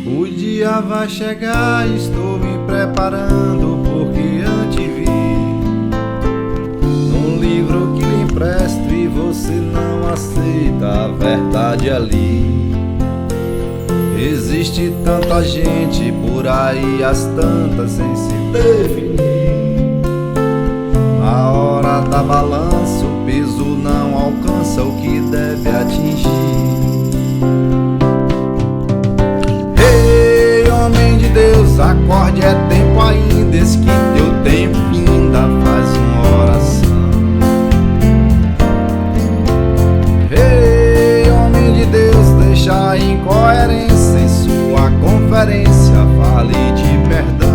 O dia vai chegar, estou me preparando, porque antevi num livro que lhe empresto e você não aceita a verdade ali. Existe tanta gente por aí, as tantas sem se definir. A hora da balança, o peso não alcança o que deve atingir. Ei, homem de Deus, acorde, é tempo ainda, eis que teu tempo ainda faz uma oração. Ei, homem de Deus, deixa a incoerência em sua conferência, fale de perdão.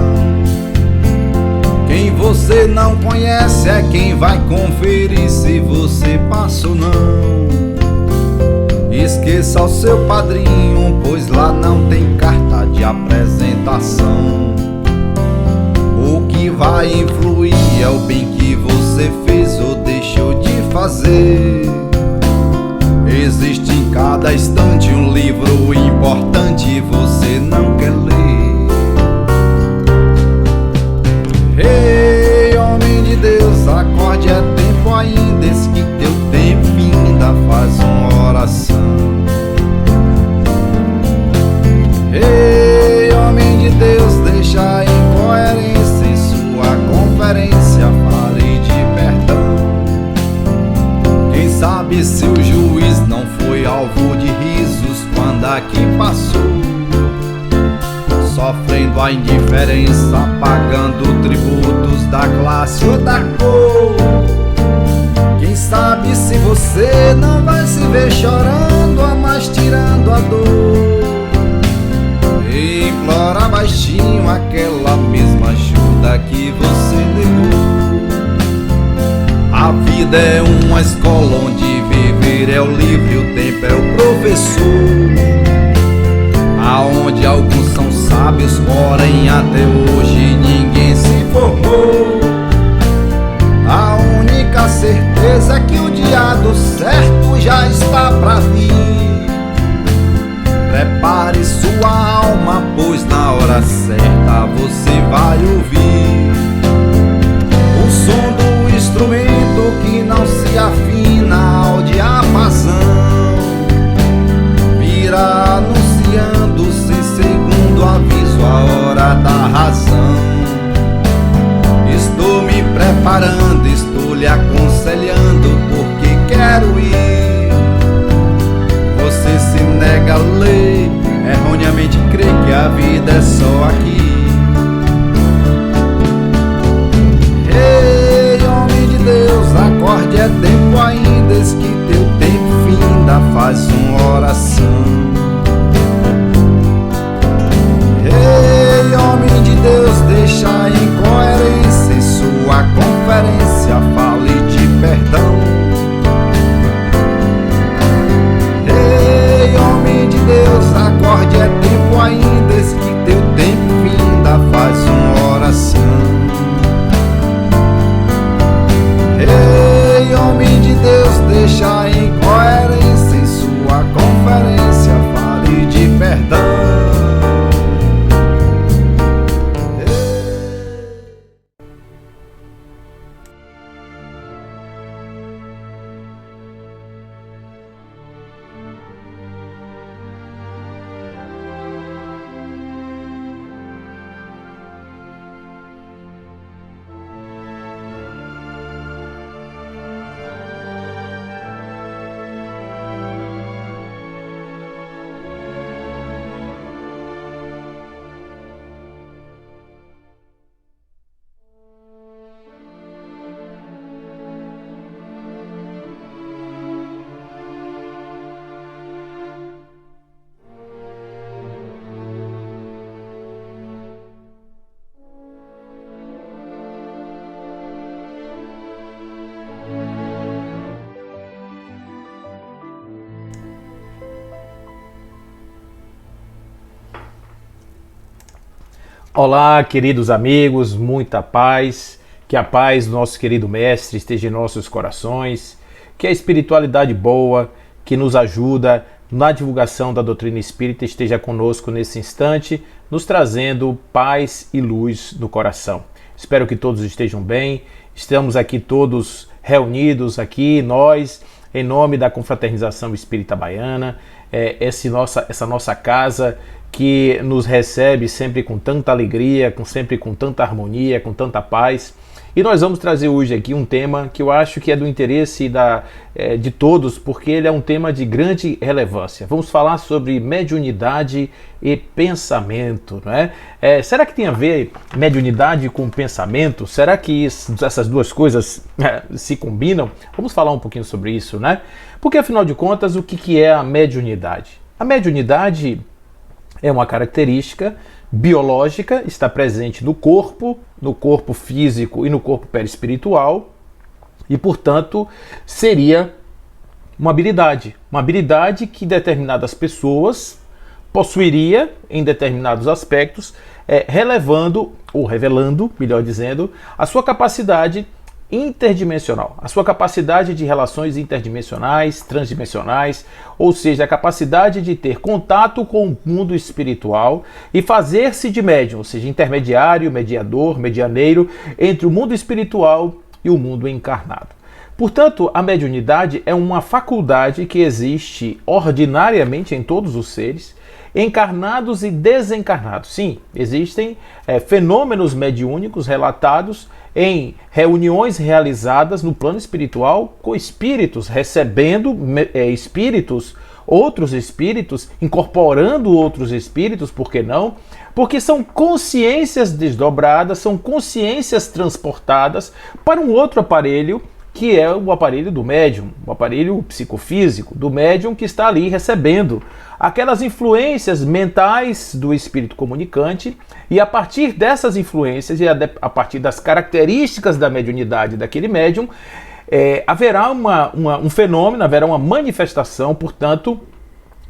Quem você não conhece é quem vai conferir se você passa ou não. Esqueça o seu padrinho, pois lá não tem carta de apresentação. O que vai influir é o bem que você fez ou deixou de fazer. Existe em cada instante um livro importante e você não quer ler. Ei, homem de Deus, acorde, é tempo ainda, eis que teu tempo ainda faz uma oração. Ei, homem de Deus, deixa a incoerência em sua conferência, fale de perdão. Quem sabe se o juiz não foi alvo de risos quando aqui passou, sofrendo a indiferença, pagando tributos da classe ou da cor. Quem sabe se você não vai se ver chorando, mas tirando a dor. E implora baixinho aquela mesma ajuda que você negou. A vida é uma escola onde viver é o livro e o tempo é o professor. Aonde alguns são sábios, porém até hoje ninguém se formou. A única certeza é que o dia do certo já está pra vir. Prepare sua alma, pois na hora certa você vai ouvir o som do instrumento que não se afina ao diapasão. Virá anunciando sem segundo aviso a hora da razão. Estou me preparando, estou lhe aconselhando porque quero ir. Você se nega a ler, erroneamente crê que a vida é só aqui. Ei, homem de Deus, acorde, é tempo ainda, eis que teu tempo finda, faz uma oração. Ei, homem de Deus, deixa a incoerência em sua conferência, fale de perdão. Ei, homem de Deus, acorde, é tempo ainda, eis que teu tempo finda, faz uma oração. Ei, homem de Deus, deixa a incoerência em sua conferência, fale de perdão. Olá, queridos amigos, muita paz, que a paz do nosso querido Mestre esteja em nossos corações, que a espiritualidade boa, que nos ajuda na divulgação da doutrina espírita esteja conosco nesse instante, nos trazendo paz e luz no coração. Espero que todos estejam bem. Estamos aqui todos reunidos aqui, nós, em nome da Confraternização Espírita Baiana, essa nossa casa que nos recebe sempre com tanta alegria, sempre com tanta harmonia, com tanta paz. E nós vamos trazer hoje aqui um tema que eu acho que é do interesse de todos, porque ele é um tema de grande relevância. Vamos falar sobre mediunidade e pensamento, não é? Será que tem a ver mediunidade com pensamento? Será que essas duas coisas se combinam? Vamos falar um pouquinho sobre isso, né? Porque, afinal de contas, o que é a mediunidade? A mediunidade é uma característica biológica, está presente no corpo físico e no corpo perispiritual, e, portanto, seria uma habilidade que determinadas pessoas possuiria em determinados aspectos, revelando, melhor dizendo, a sua capacidade interdimensional, a sua capacidade de relações interdimensionais, transdimensionais, ou seja, a capacidade de ter contato com o mundo espiritual e fazer-se de médium, ou seja, intermediário, mediador, medianeiro entre o mundo espiritual e o mundo encarnado. Portanto, a mediunidade é uma faculdade que existe ordinariamente em todos os seres, encarnados e desencarnados. Sim, existem fenômenos mediúnicos relatados em reuniões realizadas no plano espiritual com espíritos, recebendo outros espíritos, incorporando outros espíritos, por que não? Porque são consciências desdobradas, são consciências transportadas para um outro aparelho, que é o aparelho do médium, o aparelho psicofísico do médium que está ali recebendo aquelas influências mentais do espírito comunicante, e a partir dessas influências e a partir das características da mediunidade daquele médium, haverá um fenômeno, haverá uma manifestação, portanto,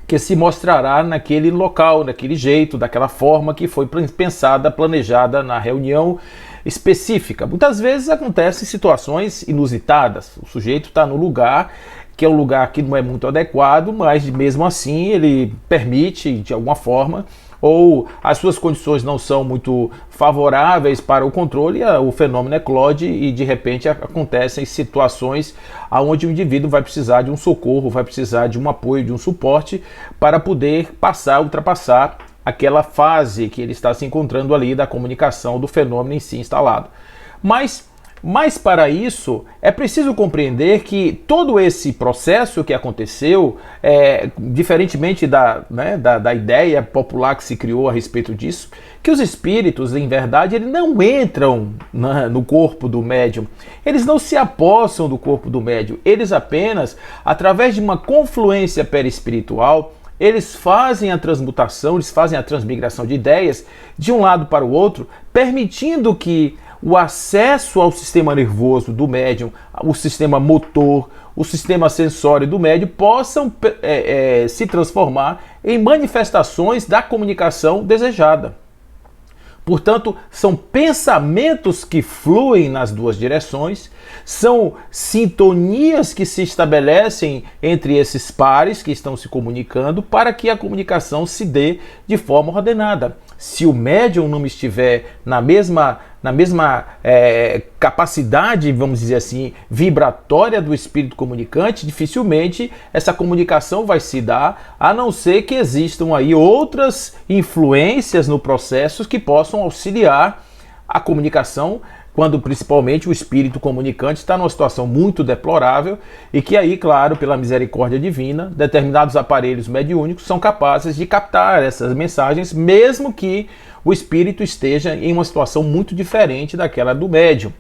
que se mostrará naquele local, daquele jeito, daquela forma que foi pensada, planejada na reunião específica. Muitas vezes acontecem situações inusitadas. O sujeito está no lugar que é um lugar que não é muito adequado, mas mesmo assim ele permite de alguma forma, ou as suas condições não são muito favoráveis para o controle, o fenômeno eclode e de repente acontecem situações onde o indivíduo vai precisar de um socorro, vai precisar de um apoio, de um suporte para poder ultrapassar aquela fase que ele está se encontrando ali da comunicação do fenômeno em si instalado. Mas para isso é preciso compreender que todo esse processo que aconteceu, diferentemente da ideia popular que se criou a respeito disso, que os espíritos, em verdade, eles não entram no corpo do médium, eles não se apossam do corpo do médium, eles apenas, através de uma confluência perispiritual, eles fazem a transmutação, eles fazem a transmigração de ideias de um lado para o outro, permitindo que o acesso ao sistema nervoso do médium, o sistema motor, o sistema sensório do médium possam se transformar em manifestações da comunicação desejada. Portanto, são pensamentos que fluem nas duas direções, são sintonias que se estabelecem entre esses pares que estão se comunicando para que a comunicação se dê de forma ordenada. Se o médium não estiver na mesma capacidade, vamos dizer assim, vibratória do espírito comunicante, dificilmente essa comunicação vai se dar, a não ser que existam aí outras influências no processo que possam auxiliar a comunicação, quando principalmente o espírito comunicante está numa situação muito deplorável e que aí, claro, pela misericórdia divina, determinados aparelhos mediúnicos são capazes de captar essas mensagens, mesmo que o espírito esteja em uma situação muito diferente daquela do médium.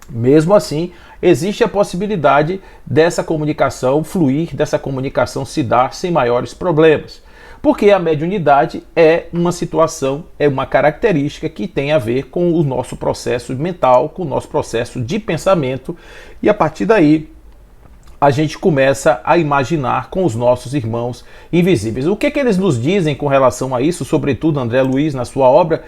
Mesmo assim, existe a possibilidade dessa comunicação fluir, dessa comunicação se dar sem maiores problemas. Porque a mediunidade é uma situação, é uma característica que tem a ver com o nosso processo mental, com o nosso processo de pensamento, e a partir daí a gente começa a imaginar com os nossos irmãos invisíveis. O que eles nos dizem com relação a isso, sobretudo André Luiz na sua obra,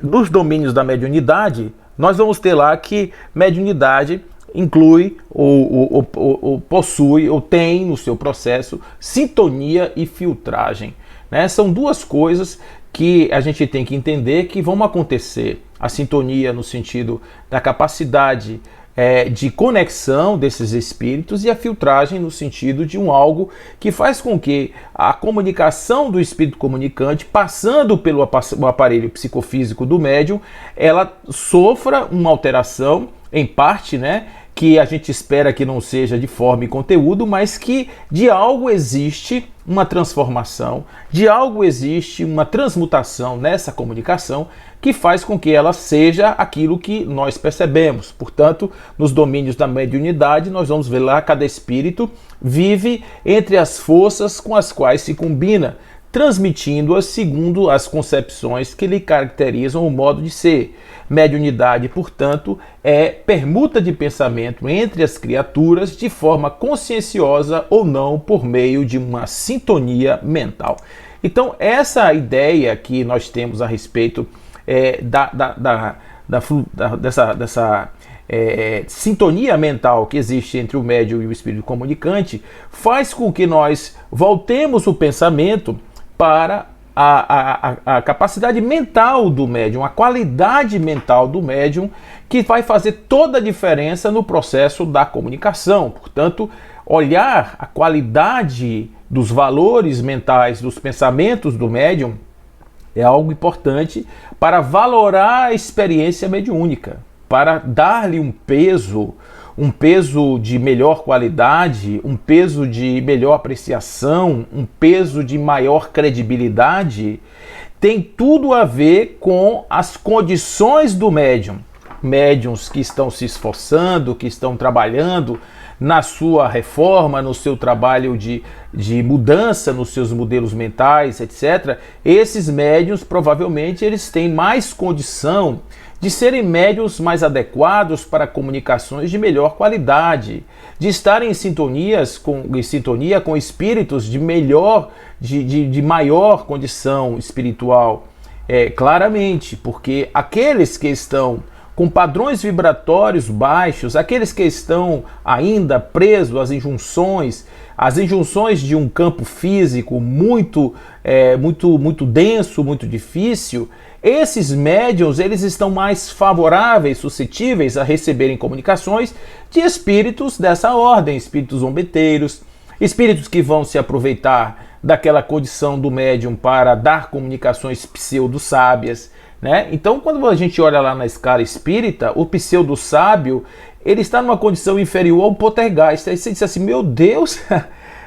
nos domínios da mediunidade, nós vamos ter lá que mediunidade inclui ou possui ou tem no seu processo sintonia e filtragem, né? São duas coisas que a gente tem que entender que vão acontecer. A sintonia no sentido da capacidade de conexão desses espíritos, e a filtragem no sentido de algo que faz com que a comunicação do espírito comunicante, passando pelo aparelho psicofísico do médium, ela sofra uma alteração, em parte, né, que a gente espera que não seja de forma e conteúdo, mas que de algo existe uma transformação, de algo existe uma transmutação nessa comunicação que faz com que ela seja aquilo que nós percebemos. Portanto, nos domínios da mediunidade, nós vamos ver lá, cada espírito vive entre as forças com as quais se combina, transmitindo-as segundo as concepções que lhe caracterizam o modo de ser. Mediunidade, portanto, é permuta de pensamento entre as criaturas de forma conscienciosa ou não, por meio de uma sintonia mental. Então, essa ideia que nós temos a respeito dessa sintonia mental que existe entre o médium e o espírito comunicante faz com que nós voltemos o pensamento para a capacidade mental do médium, a qualidade mental do médium, que vai fazer toda a diferença no processo da comunicação. Portanto, olhar a qualidade dos valores mentais, dos pensamentos do médium, é algo importante para valorar a experiência mediúnica, para dar-lhe um peso de melhor qualidade, um peso de melhor apreciação, um peso de maior credibilidade. Tem tudo a ver com as condições do médium. Médiuns que estão se esforçando, que estão trabalhando na sua reforma, no seu trabalho de mudança nos seus modelos mentais, etc. Esses médiuns, provavelmente, eles têm mais condição de serem médiuns mais adequados para comunicações de melhor qualidade, de estarem em sintonia com espíritos de maior condição espiritual. Claramente, porque aqueles que estão com padrões vibratórios baixos, aqueles que estão ainda presos às injunções de um campo físico muito denso, muito difícil, esses médiuns, eles estão mais favoráveis, suscetíveis a receberem comunicações de espíritos dessa ordem, espíritos zombeteiros, espíritos que vão se aproveitar daquela condição do médium para dar comunicações pseudo-sábias, né? Então, quando a gente olha lá na escala espírita, o pseudo-sábio, ele está numa condição inferior ao poltergeist. Aí você diz assim, meu Deus,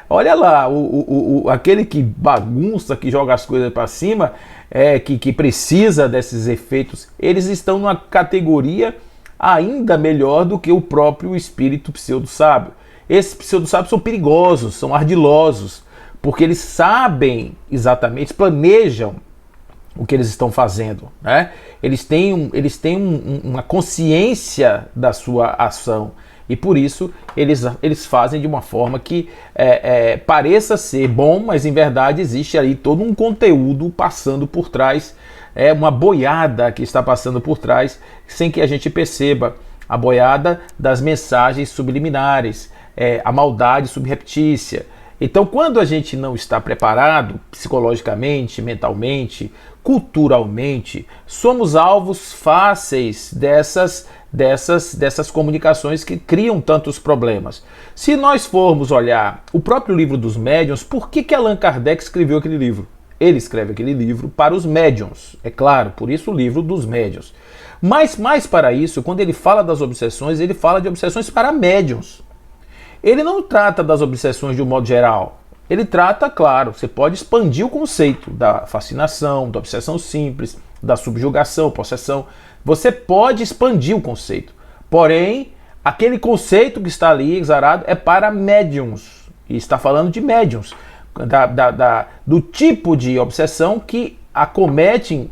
olha lá, aquele que bagunça, que joga as coisas para cima, que precisa desses efeitos, eles estão numa categoria ainda melhor do que o próprio espírito pseudo-sábio. Esses pseudo-sábios são perigosos, são ardilosos, porque eles sabem exatamente, planejam o que eles estão fazendo, né? Eles têm uma consciência da sua ação, e por isso eles fazem de uma forma que pareça ser bom, mas em verdade existe ali todo um conteúdo passando por trás, uma boiada que está passando por trás, sem que a gente perceba, a boiada das mensagens subliminares, a maldade subreptícia. Então, quando a gente não está preparado psicologicamente, mentalmente, culturalmente, somos alvos fáceis dessas comunicações que criam tantos problemas. Se nós formos olhar o próprio livro dos médiuns, por que Allan Kardec escreveu aquele livro? Ele escreve aquele livro para os médiuns, é claro, por isso o livro dos médiuns. Mas mais para isso, quando ele fala das obsessões, ele fala de obsessões para médiuns. Ele não trata das obsessões de um modo geral. Ele trata, claro, você pode expandir o conceito da fascinação, da obsessão simples, da subjugação, possessão. Você pode expandir o conceito. Porém, aquele conceito que está ali exarado é para médiuns. E está falando de médiuns. Do tipo de obsessão que acometem,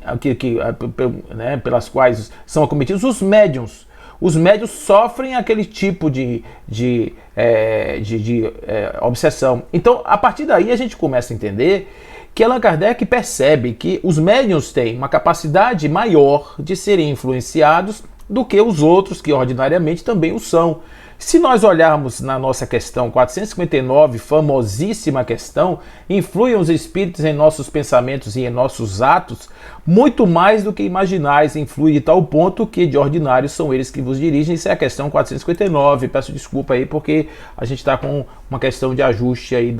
né, pelas quais são acometidos os médiuns. Os médiuns sofrem aquele tipo de obsessão. Então, a partir daí, a gente começa a entender que Allan Kardec percebe que os médiuns têm uma capacidade maior de serem influenciados do que os outros que ordinariamente também o são. Se nós olharmos na nossa questão 459, famosíssima questão, influem os espíritos em nossos pensamentos e em nossos atos, muito mais do que imaginais, influi de tal ponto que de ordinário são eles que vos dirigem. Isso é a questão 459, peço desculpa aí porque a gente está com uma questão de ajuste aí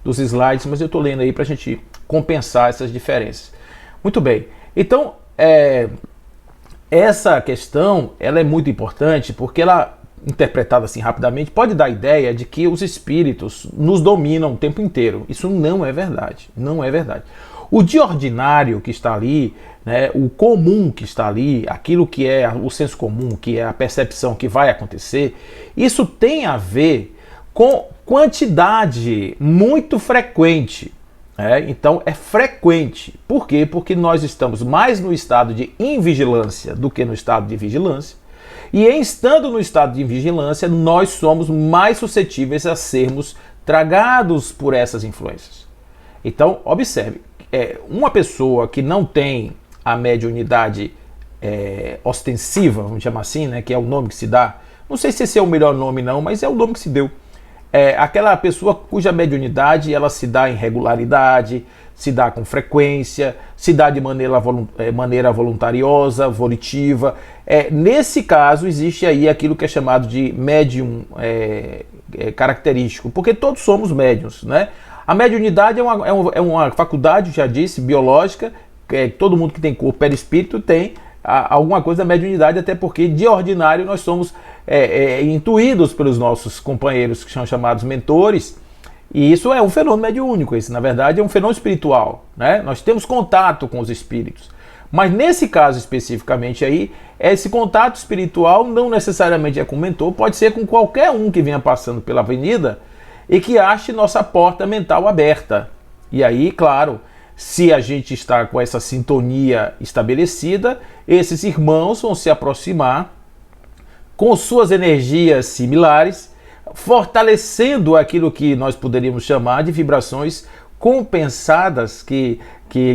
dos slides, mas eu estou lendo aí para a gente compensar essas diferenças. Muito bem, então essa questão ela é muito importante porque ela, interpretada assim rapidamente, pode dar a ideia de que os espíritos nos dominam o tempo inteiro. Isso não é verdade, não é verdade. O de ordinário que está ali, né, o comum que está ali, aquilo que é o senso comum, que é a percepção que vai acontecer, isso tem a ver com quantidade muito frequente. Então é frequente. Por quê? Porque nós estamos mais no estado de invigilância do que no estado de vigilância. E em estando no estado de vigilância, nós somos mais suscetíveis a sermos tragados por essas influências. Então, observe, uma pessoa que não tem a mediunidade ostensiva, vamos chamar assim, né, que é o nome que se dá, não sei se esse é o melhor nome não, mas é o nome que se deu. Aquela pessoa cuja mediunidade ela se dá em regularidade, se dá com frequência, se dá de maneira voluntariosa, volitiva. Nesse caso, existe aí aquilo que é chamado de médium característico, porque todos somos médiums, né? A mediunidade é uma faculdade, já disse, biológica, todo mundo que tem corpo perispírito tem alguma coisa da mediunidade, até porque de ordinário nós somos intuídos pelos nossos companheiros que são chamados mentores. E isso é um fenômeno mediúnico, isso na verdade é um fenômeno espiritual, né? Nós temos contato com os espíritos. Mas nesse caso especificamente aí, esse contato espiritual não necessariamente é com o mentor, pode ser com qualquer um que venha passando pela avenida e que ache nossa porta mental aberta. E aí, claro, se a gente está com essa sintonia estabelecida, esses irmãos vão se aproximar com suas energias similares, fortalecendo aquilo que nós poderíamos chamar de vibrações compensadas que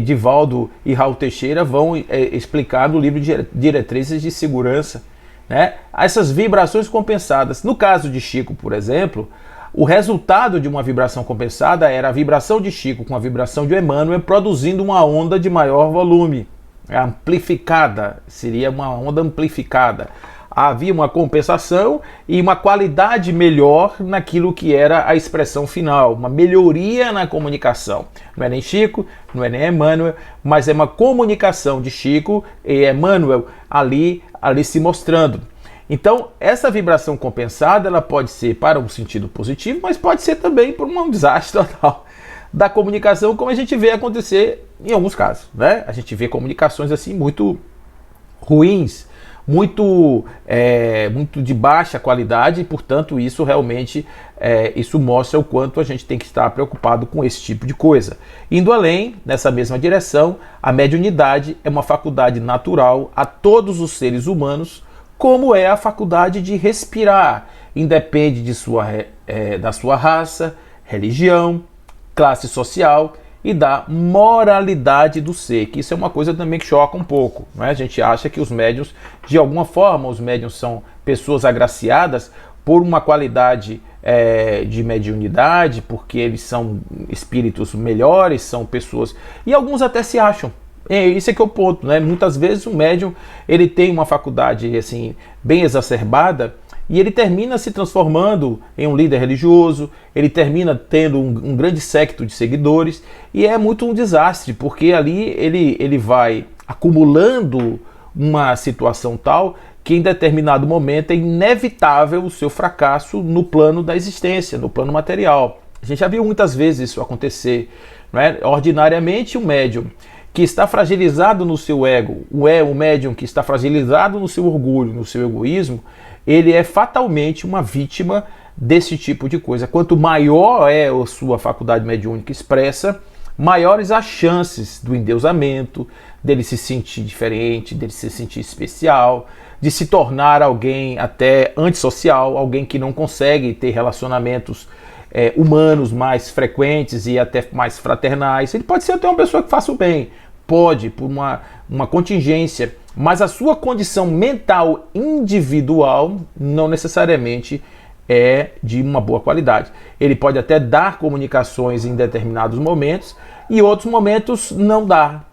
Divaldo e Raul Teixeira vão explicar no livro de Diretrizes de Segurança, né? Essas vibrações compensadas. No caso de Chico, por exemplo, o resultado de uma vibração compensada era a vibração de Chico com a vibração de Emmanuel produzindo uma onda de maior volume, amplificada, seria uma onda amplificada. Havia uma compensação e uma qualidade melhor naquilo que era a expressão final, uma melhoria na comunicação. Não é nem Chico, não é nem Emmanuel, mas é uma comunicação de Chico e Emmanuel ali se mostrando. Então, essa vibração compensada, ela pode ser para um sentido positivo, mas pode ser também por um desastre total da comunicação, como a gente vê acontecer em alguns casos, né? A gente vê comunicações assim muito ruins, muito de baixa qualidade, e portanto isso realmente isso mostra o quanto a gente tem que estar preocupado com esse tipo de coisa. Indo além, nessa mesma direção, a mediunidade é uma faculdade natural a todos os seres humanos, como é a faculdade de respirar, independe da sua raça, religião, classe social e da moralidade do ser, que isso é uma coisa também que choca um pouco, né? A gente acha que os médiuns, de alguma forma, os médiuns são pessoas agraciadas por uma qualidade de mediunidade, porque eles são espíritos melhores, são pessoas... E alguns até se acham. Isso é que é o ponto, né? Muitas vezes o médium ele tem uma faculdade assim, bem exacerbada, e ele termina se transformando em um líder religioso, ele termina tendo um grande séquito de seguidores, e é muito um desastre, porque ali ele vai acumulando uma situação tal que em determinado momento é inevitável o seu fracasso no plano da existência, no plano material. A gente já viu muitas vezes isso acontecer, não é? Ordinariamente o médium que está fragilizado no seu ego, o médium que está fragilizado no seu orgulho, no seu egoísmo, ele é fatalmente uma vítima desse tipo de coisa. Quanto maior é a sua faculdade mediúnica expressa, maiores as chances do endeusamento, dele se sentir diferente, dele se sentir especial, de se tornar alguém até antissocial, alguém que não consegue ter relacionamentos humanos mais frequentes e até mais fraternais. Ele pode ser até uma pessoa que faça o bem, Pode, por uma contingência, mas a sua condição mental individual não necessariamente é de uma boa qualidade. Ele pode até dar comunicações em determinados momentos e outros momentos não dá.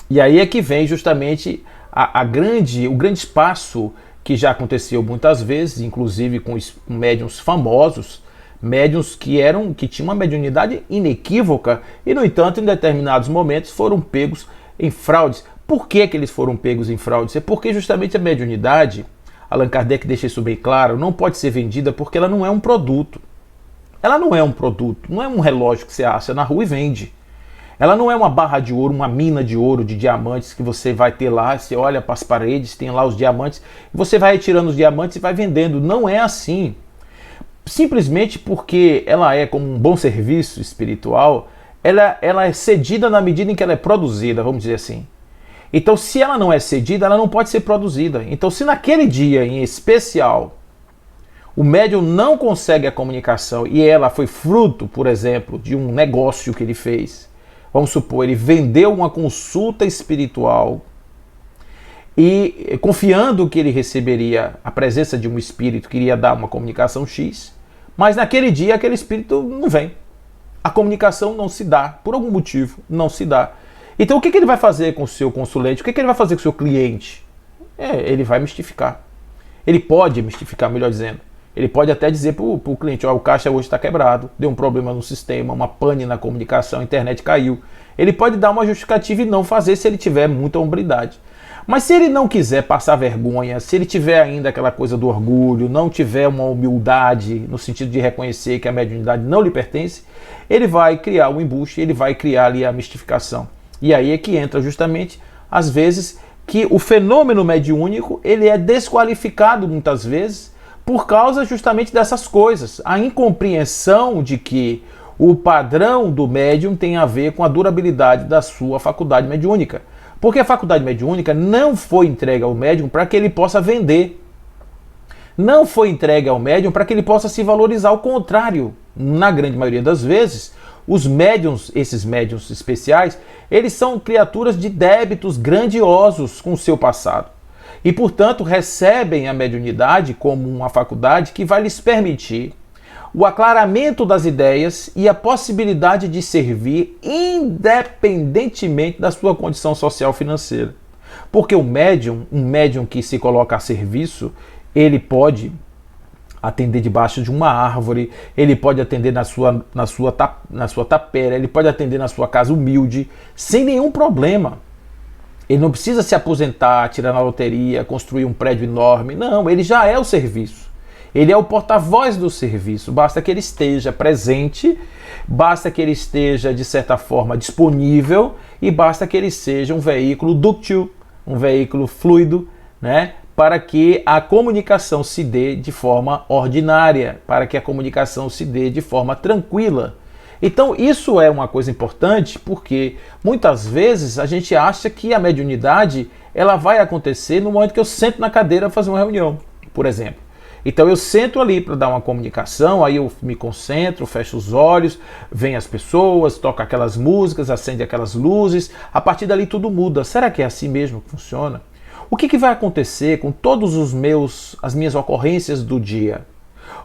E aí é que vem justamente o grande espaço que já aconteceu muitas vezes, inclusive com médiuns famosos, médiuns que tinham uma mediunidade inequívoca e, no entanto, em determinados momentos foram pegos em fraudes. Por que eles foram pegos em fraudes? É porque justamente a mediunidade, Allan Kardec deixa isso bem claro, não pode ser vendida porque ela não é um produto. Ela não é um produto, não é um relógio que você acha na rua e vende. Ela não é uma barra de ouro, uma mina de ouro, de diamantes que você vai ter lá, você olha para as paredes, tem lá os diamantes, você vai retirando os diamantes e vai vendendo. Não é assim. Simplesmente porque ela é como um bom serviço espiritual, ela é cedida na medida em que ela é produzida, vamos dizer assim. Então, se ela não é cedida, ela não pode ser produzida. Então, se naquele dia em especial o médium não consegue a comunicação e ela foi fruto, por exemplo, de um negócio que ele fez, vamos supor, ele vendeu uma consulta espiritual e confiando que ele receberia a presença de um espírito que iria dar uma comunicação X, mas naquele dia aquele espírito não vem. A comunicação não se dá, por algum motivo, não se dá. Então o que ele vai fazer com o seu consulente? O que ele vai fazer com o seu cliente? Ele vai mistificar. Ele pode mistificar, melhor dizendo. Ele pode até dizer para o cliente, o caixa hoje está quebrado, deu um problema no sistema, uma pane na comunicação, a internet caiu. Ele pode dar uma justificativa e não fazer se ele tiver muita hombridade. Mas se ele não quiser passar vergonha, se ele tiver ainda aquela coisa do orgulho, não tiver uma humildade no sentido de reconhecer que a mediunidade não lhe pertence, ele vai criar o embuste, ele vai criar ali a mistificação. E aí é que entra justamente, às vezes, que o fenômeno mediúnico ele é desqualificado muitas vezes por causa justamente dessas coisas. A incompreensão de que o padrão do médium tem a ver com a durabilidade da sua faculdade mediúnica. Porque a faculdade mediúnica não foi entregue ao médium para que ele possa vender. Não foi entregue ao médium para que ele possa se valorizar. Ao contrário, na grande maioria das vezes, os médiums, esses médiums especiais, eles são criaturas de débitos grandiosos com o seu passado. E, portanto, recebem a mediunidade como uma faculdade que vai lhes permitir o aclaramento das ideias e a possibilidade de servir independentemente da sua condição social financeira. Porque um médium que se coloca a serviço, ele pode atender debaixo de uma árvore, ele pode atender na sua tapera, ele pode atender na sua casa humilde, sem nenhum problema. Ele não precisa se aposentar, tirar na loteria, construir um prédio enorme. Não, ele já é o serviço. Ele é o porta-voz do serviço. Basta que ele esteja presente, basta que ele esteja, de certa forma, disponível e basta que ele seja um veículo dúctil, um veículo fluido, né? Para que a comunicação se dê de forma ordinária, para que a comunicação se dê de forma tranquila. Então isso é uma coisa importante porque muitas vezes a gente acha que a mediunidade ela vai acontecer no momento que eu sento na cadeira fazer uma reunião, por exemplo. Então eu sento ali para dar uma comunicação, aí eu me concentro, fecho os olhos, vem as pessoas, toca aquelas músicas, acende aquelas luzes, a partir dali tudo muda. Será que é assim mesmo que funciona? O que vai acontecer com todos as minhas ocorrências do dia?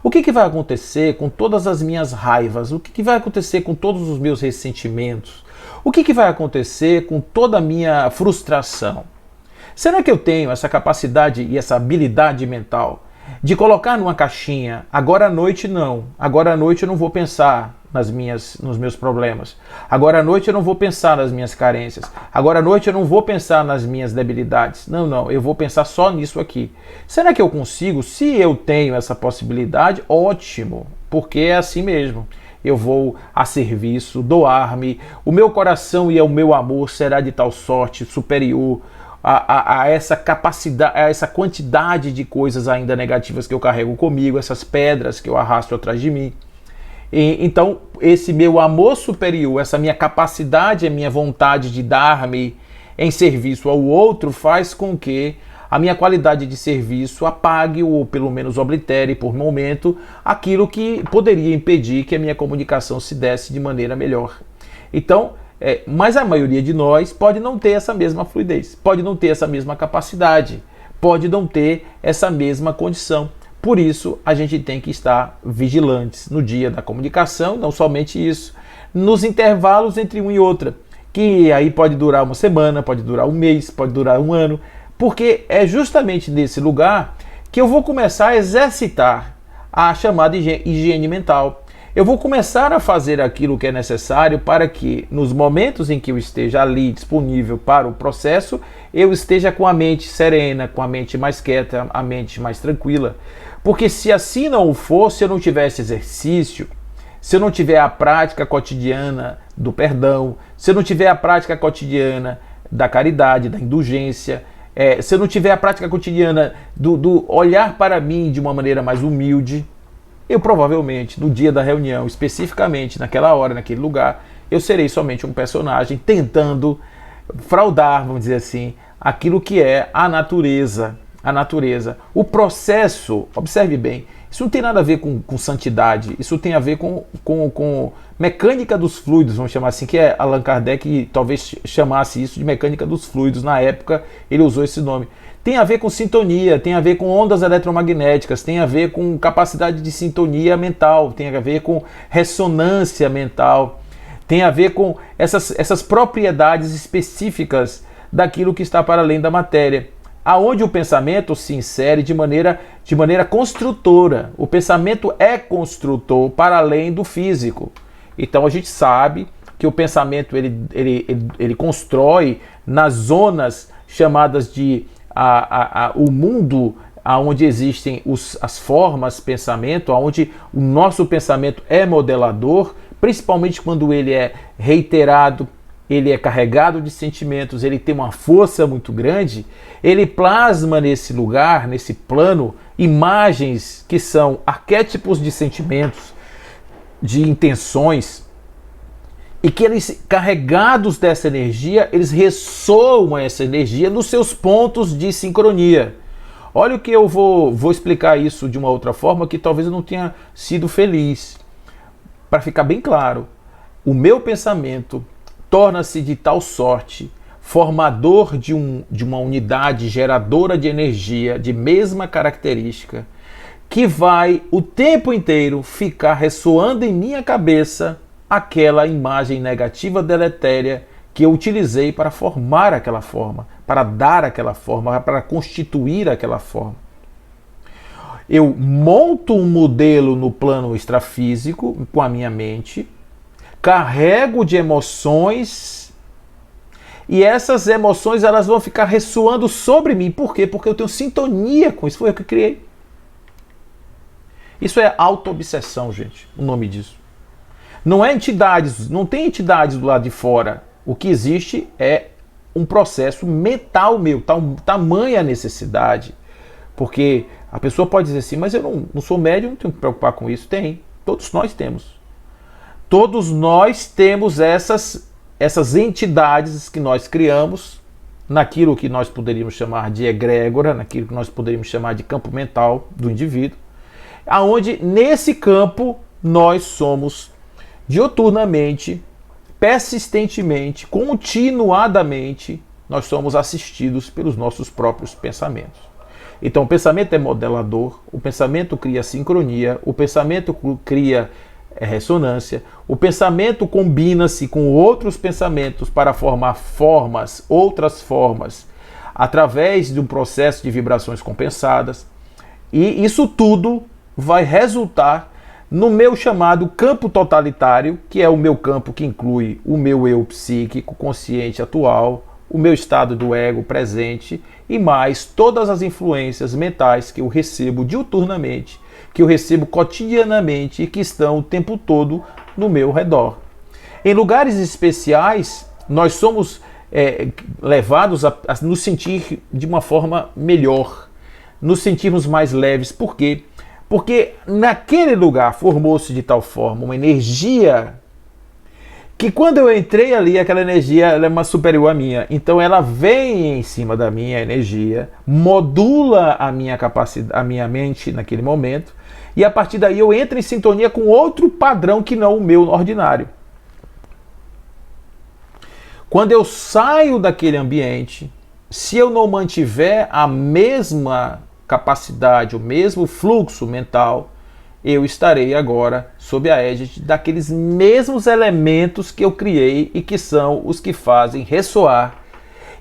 O que vai acontecer com todas as minhas raivas? O que vai acontecer com todos os meus ressentimentos? O que vai acontecer com toda a minha frustração? Será que eu tenho essa capacidade e essa habilidade mental de colocar numa caixinha, agora à noite não, agora à noite eu não vou pensar nos meus problemas, agora à noite eu não vou pensar nas minhas carências, agora à noite eu não vou pensar nas minhas debilidades, não, eu vou pensar só nisso aqui. Será que eu consigo? Se eu tenho essa possibilidade, ótimo, porque é assim mesmo. Eu vou a serviço, doar-me, o meu coração e o meu amor será de tal sorte superior a essa capacidade, a essa quantidade de coisas ainda negativas que eu carrego comigo, essas pedras que eu arrasto atrás de mim. Então, esse meu amor superior, essa minha capacidade, a minha vontade de dar-me em serviço ao outro faz com que a minha qualidade de serviço apague ou pelo menos oblitere por momento aquilo que poderia impedir que a minha comunicação se desse de maneira melhor. Então, Mas a maioria de nós pode não ter essa mesma fluidez, pode não ter essa mesma capacidade, pode não ter essa mesma condição. Por isso, a gente tem que estar vigilantes no dia da comunicação, não somente isso, nos intervalos entre uma e outra, que aí pode durar uma semana, pode durar um mês, pode durar um ano, porque é justamente nesse lugar que eu vou começar a exercitar a chamada higiene mental. Eu vou começar a fazer aquilo que é necessário para que, nos momentos em que eu esteja ali disponível para o processo, eu esteja com a mente serena, com a mente mais quieta, a mente mais tranquila. Porque se assim não for, se eu não tivesse exercício, se eu não tiver a prática cotidiana do perdão, se eu não tiver a prática cotidiana da caridade, da indulgência, se eu não tiver a prática cotidiana do olhar para mim de uma maneira mais humilde, eu provavelmente, no dia da reunião, especificamente naquela hora, naquele lugar, eu serei somente um personagem tentando fraudar, vamos dizer assim, aquilo que é a natureza. A natureza. O processo, observe bem, isso não tem nada a ver com santidade, isso tem a ver com mecânica dos fluidos, vamos chamar assim, que é Allan Kardec talvez chamasse isso de mecânica dos fluidos, na época ele usou esse nome. Tem a ver com sintonia, tem a ver com ondas eletromagnéticas, tem a ver com capacidade de sintonia mental, tem a ver com ressonância mental, tem a ver com essas propriedades específicas daquilo que está para além da matéria, aonde o pensamento se insere de maneira construtora. O pensamento é construtor para além do físico. Então a gente sabe que o pensamento ele constrói nas zonas chamadas de o mundo, onde existem as formas pensamento, onde o nosso pensamento é modelador, principalmente quando ele é reiterado, ele é carregado de sentimentos, ele tem uma força muito grande, ele plasma nesse lugar, nesse plano, imagens que são arquétipos de sentimentos, de intenções, e que eles, carregados dessa energia, eles ressoam essa energia nos seus pontos de sincronia. Olha o que eu vou explicar isso de uma outra forma, que talvez eu não tenha sido feliz. Para ficar bem claro, o meu pensamento torna-se de tal sorte formador de uma unidade geradora de energia de mesma característica, que vai o tempo inteiro ficar ressoando em minha cabeça aquela imagem negativa deletéria que eu utilizei para formar aquela forma, para dar aquela forma, para constituir aquela forma. Eu monto um modelo no plano extrafísico com a minha mente, carrego de emoções, e essas emoções elas vão ficar ressoando sobre mim. Por quê? Porque eu tenho sintonia com isso, foi eu que criei. Isso é auto-obsessão, gente, o nome disso. Não é entidades, não tem entidades do lado de fora. O que existe é um processo mental meu, tamanha necessidade. Porque a pessoa pode dizer assim, mas eu não sou médium, não tenho que me preocupar com isso. Tem, todos nós temos. Todos nós temos essas entidades que nós criamos naquilo que nós poderíamos chamar de egrégora, naquilo que nós poderíamos chamar de campo mental do indivíduo, aonde nesse campo nós somos dioturnamente, persistentemente, continuadamente, nós somos assistidos pelos nossos próprios pensamentos. Então o pensamento é modelador, o pensamento cria sincronia, o pensamento cria ressonância, o pensamento combina-se com outros pensamentos para formar outras formas, através de um processo de vibrações compensadas, e isso tudo vai resultar no meu chamado campo totalitário, que é o meu campo que inclui o meu eu psíquico consciente atual, o meu estado do ego presente e mais todas as influências mentais que eu recebo diuturnamente, que eu recebo cotidianamente e que estão o tempo todo no meu redor. Em lugares especiais, nós somos levados a nos sentir de uma forma melhor, nos sentirmos mais leves. Por quê? Porque naquele lugar formou-se de tal forma uma energia que quando eu entrei ali, aquela energia ela é uma superior à minha. Então ela vem em cima da minha energia, modula a minha capacidade, a minha mente naquele momento, e a partir daí eu entro em sintonia com outro padrão que não o meu ordinário. Quando eu saio daquele ambiente, se eu não mantiver a mesma capacidade, o mesmo fluxo mental, eu estarei agora sob a égide daqueles mesmos elementos que eu criei e que são os que fazem ressoar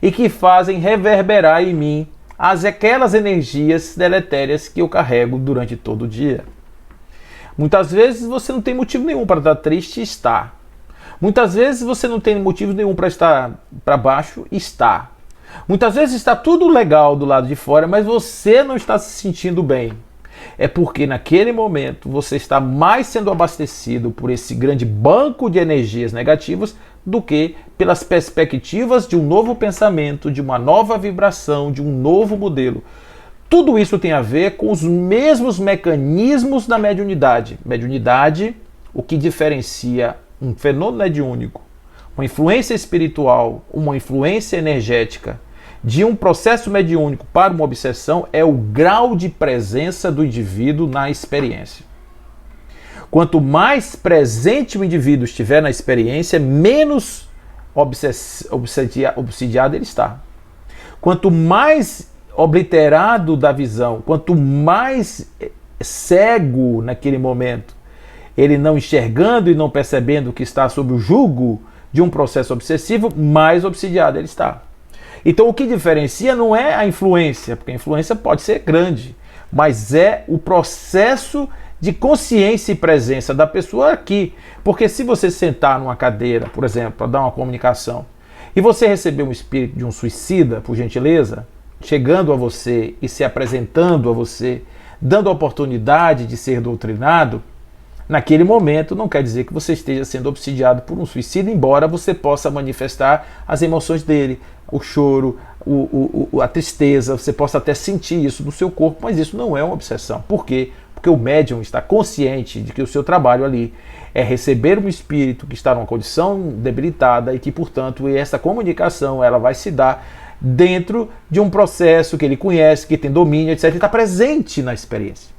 e que fazem reverberar em mim aquelas energias deletérias que eu carrego durante todo o dia. Muitas vezes você não tem motivo nenhum para estar triste e está. Muitas vezes você não tem motivo nenhum para estar para baixo e está. Muitas vezes está tudo legal do lado de fora, mas você não está se sentindo bem. É porque naquele momento você está mais sendo abastecido por esse grande banco de energias negativas do que pelas perspectivas de um novo pensamento, de uma nova vibração, de um novo modelo. Tudo isso tem a ver com os mesmos mecanismos da mediunidade. Mediunidade, o que diferencia um fenômeno mediúnico, uma influência espiritual, uma influência energética, de um processo mediúnico para uma obsessão é o grau de presença do indivíduo na experiência. Quanto mais presente o indivíduo estiver na experiência, menos obsidiado ele está. Quanto mais obliterado da visão, quanto mais cego naquele momento, ele não enxergando e não percebendo que está sob o jugo de um processo obsessivo, mais obsidiado ele está. Então o que diferencia não é a influência, porque a influência pode ser grande, mas é o processo de consciência e presença da pessoa aqui. Porque se você sentar numa cadeira, por exemplo, para dar uma comunicação, e você receber um espírito de um suicida, por gentileza, chegando a você e se apresentando a você, dando a oportunidade de ser doutrinado, naquele momento não quer dizer que você esteja sendo obsidiado por um suicida, embora você possa manifestar as emoções dele, o choro, a tristeza, você possa até sentir isso no seu corpo, mas isso não é uma obsessão. Por quê? Porque o médium está consciente de que o seu trabalho ali é receber um espírito que está numa condição debilitada e que, portanto, essa comunicação ela vai se dar dentro de um processo que ele conhece, que tem domínio, etc. E está presente na experiência.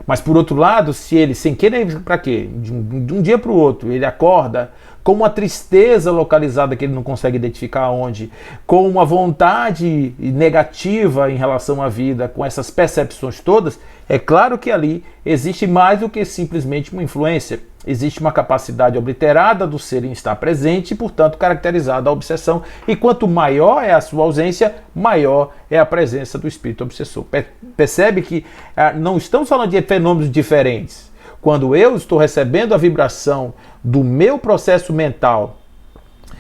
Mas, por outro lado, se ele, sem querer para quê? De um dia para o outro, ele acorda com uma tristeza localizada que ele não consegue identificar onde, com uma vontade negativa em relação à vida, com essas percepções todas, é claro que ali existe mais do que simplesmente uma influência. Existe uma capacidade obliterada do ser em estar presente e, portanto, caracterizada a obsessão. E quanto maior é a sua ausência, maior é a presença do espírito obsessor. Percebe que não estamos falando de fenômenos diferentes. Quando eu estou recebendo a vibração do meu processo mental,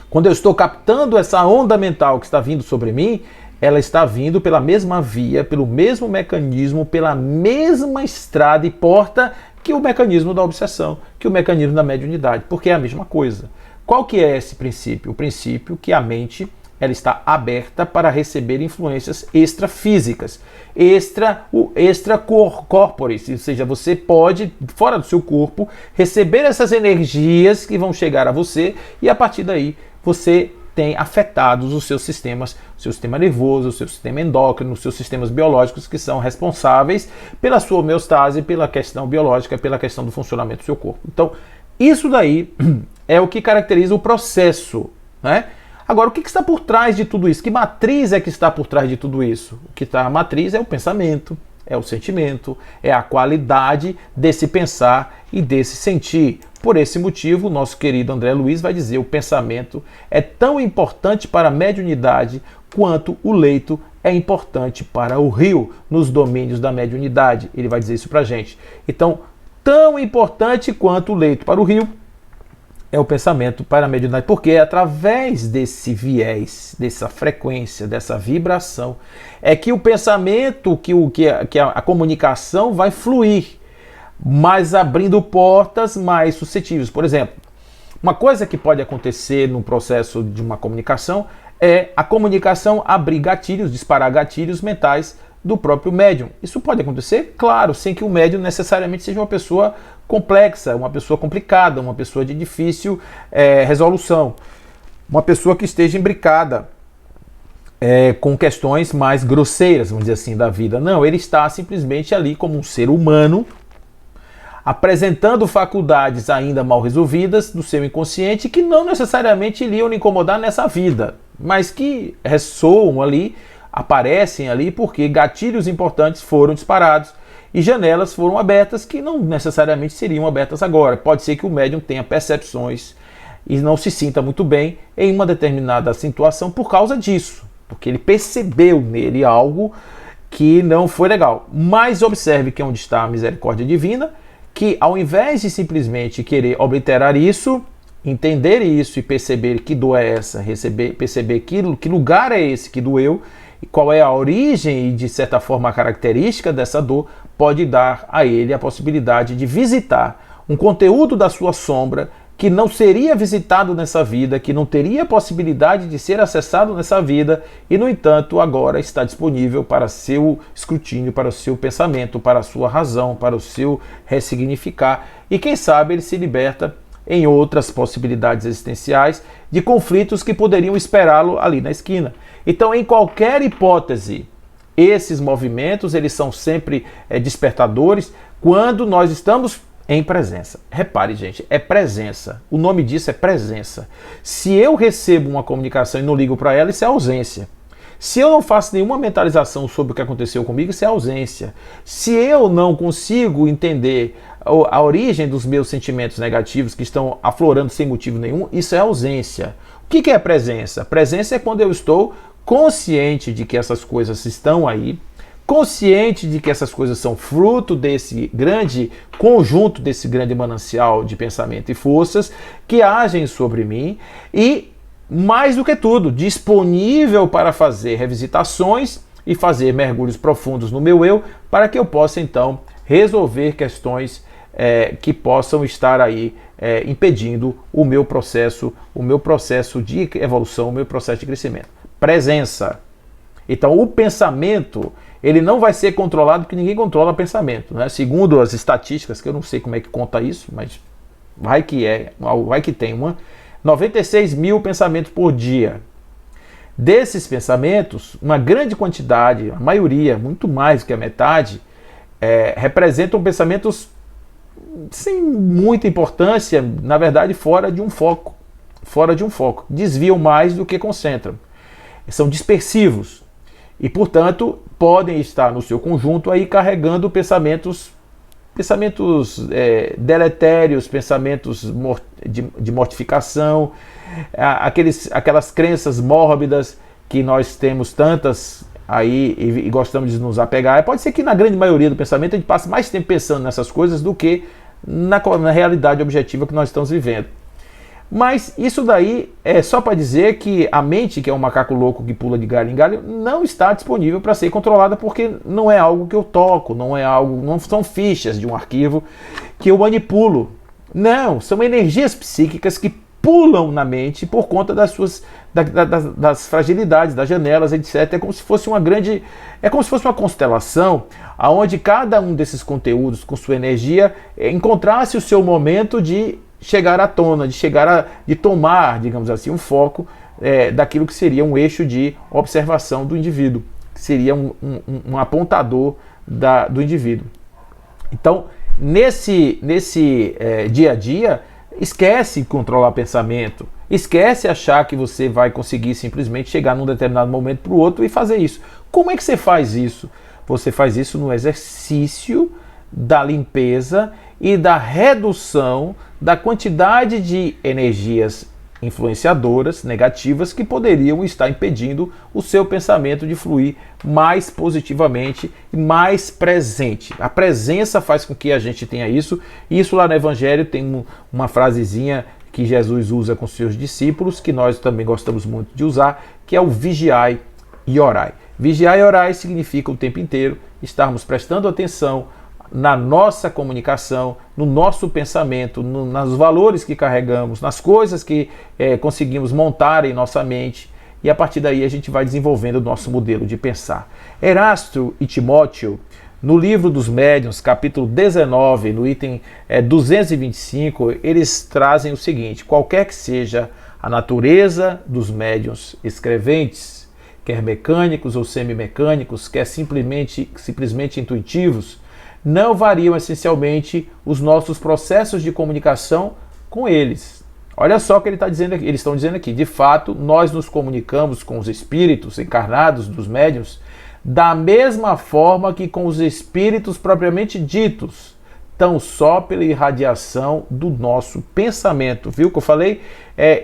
quando eu estou captando essa onda mental que está vindo sobre mim, ela está vindo pela mesma via, pelo mesmo mecanismo, pela mesma estrada e porta que o mecanismo da obsessão, que o mecanismo da mediunidade, porque é a mesma coisa. Qual que é esse princípio? O princípio que a mente ela está aberta para receber influências extrafísicas, extracorpóreis, ou seja, você pode, fora do seu corpo, receber essas energias que vão chegar a você e a partir daí você tem afetados os seus sistemas, o seu sistema nervoso, o seu sistema endócrino, os seus sistemas biológicos que são responsáveis pela sua homeostase, pela questão biológica, pela questão do funcionamento do seu corpo. Então, isso daí é o que caracteriza o processo, né? Agora, o que está por trás de tudo isso? Que matriz é que está por trás de tudo isso? O que está a matriz é o pensamento, é o sentimento, é a qualidade desse pensar e desse sentir. Por esse motivo, o nosso querido André Luiz vai dizer que o pensamento é tão importante para a mediunidade quanto o leito é importante para o rio nos domínios da mediunidade. Ele vai dizer isso para a gente. Então, tão importante quanto o leito para o rio é o pensamento para a mediunidade, porque é através desse viés, dessa frequência, dessa vibração, é que o pensamento, que a comunicação vai fluir, mas abrindo portas mais suscetíveis. Por exemplo, uma coisa que pode acontecer no processo de uma comunicação é a comunicação abrir gatilhos, disparar gatilhos mentais do próprio médium. Isso pode acontecer, claro, sem que o médium necessariamente seja uma pessoa complexa, uma pessoa complicada, uma pessoa de difícil resolução, uma pessoa que esteja imbricada com questões mais grosseiras, vamos dizer assim, da vida. Não, ele está simplesmente ali como um ser humano, apresentando faculdades ainda mal resolvidas do seu inconsciente que não necessariamente iriam lhe incomodar nessa vida, mas que ressoam ali, aparecem ali porque gatilhos importantes foram disparados e janelas foram abertas que não necessariamente seriam abertas agora. Pode ser que o médium tenha percepções e não se sinta muito bem em uma determinada situação por causa disso, porque ele percebeu nele algo que não foi legal. Mas observe que é onde está a misericórdia divina, que ao invés de simplesmente querer obliterar isso, entender isso e perceber que dor é essa, perceber que lugar é esse que doeu, e qual é a origem e de certa forma a característica dessa dor, pode dar a ele a possibilidade de visitar um conteúdo da sua sombra que não seria visitado nessa vida, que não teria possibilidade de ser acessado nessa vida e, no entanto, agora está disponível para seu escrutínio, para o seu pensamento, para a sua razão, para o seu ressignificar. E quem sabe ele se liberta em outras possibilidades existenciais de conflitos que poderiam esperá-lo ali na esquina. Então, em qualquer hipótese, esses movimentos eles são sempre despertadores quando nós estamos em presença. Repare, gente, é presença. O nome disso é presença. Se eu recebo uma comunicação e não ligo para ela, isso é ausência. Se eu não faço nenhuma mentalização sobre o que aconteceu comigo, isso é ausência. Se eu não consigo entender a origem dos meus sentimentos negativos que estão aflorando sem motivo nenhum, isso é ausência. O que é presença? Presença é quando eu estou consciente de que essas coisas estão aí, consciente de que essas coisas são fruto desse grande conjunto, desse grande manancial de pensamento e forças que agem sobre mim e, mais do que tudo, disponível para fazer revisitações e fazer mergulhos profundos no meu eu para que eu possa, então, resolver questões que possam estar aí impedindo o meu processo de evolução, o meu processo de crescimento. Presença. Então, o pensamento ele não vai ser controlado porque ninguém controla o pensamento, né? Segundo as estatísticas, que eu não sei como é que conta isso, mas vai que tem 96 mil pensamentos por dia. Desses pensamentos, uma grande quantidade, a maioria, muito mais do que a metade, representam pensamentos sem muita importância, na verdade fora de um foco, desviam mais do que concentram, são dispersivos. E, portanto, podem estar no seu conjunto aí carregando pensamentos deletérios, pensamentos de mortificação, aquelas crenças mórbidas que nós temos tantas aí e gostamos de nos apegar. Pode ser que na grande maioria do pensamento a gente passe mais tempo pensando nessas coisas do que na realidade objetiva que nós estamos vivendo. Mas isso daí é só para dizer que a mente, que é um macaco louco que pula de galho em galho, não está disponível para ser controlada porque não é algo que eu toco, não são fichas de um arquivo que eu manipulo. Não, são energias psíquicas que pulam na mente por conta das fragilidades, das janelas, etc. É como se fosse uma constelação onde cada um desses conteúdos com sua energia encontrasse o seu momento de chegar à tona, de tomar, digamos assim, um foco daquilo que seria um eixo de observação do indivíduo, que seria um apontador do indivíduo. Então, nesse dia a dia, esquece controlar o pensamento, esquece achar que você vai conseguir simplesmente chegar num determinado momento para o outro e fazer isso. Como é que você faz isso? Você faz isso no exercício da limpeza e da redução da quantidade de energias influenciadoras, negativas, que poderiam estar impedindo o seu pensamento de fluir mais positivamente e mais presente. A presença faz com que a gente tenha isso, e isso lá no Evangelho tem uma frasezinha que Jesus usa com seus discípulos, que nós também gostamos muito de usar, que é o vigiai e orai. Vigiai e orai significa o tempo inteiro estarmos prestando atenção na nossa comunicação, no nosso pensamento, nos valores que carregamos, nas coisas que conseguimos montar em nossa mente, e a partir daí a gente vai desenvolvendo o nosso modelo de pensar. Erasto e Timóteo, no livro dos Médiuns, capítulo 19, no item 225, eles trazem o seguinte: qualquer que seja a natureza dos médiuns escreventes, quer mecânicos ou semimecânicos, quer simplesmente intuitivos, não variam essencialmente os nossos processos de comunicação com eles. Olha só o que eles estão dizendo aqui. De fato, nós nos comunicamos com os espíritos encarnados dos médiuns da mesma forma que com os espíritos propriamente ditos, tão só pela irradiação do nosso pensamento. Viu o que eu falei?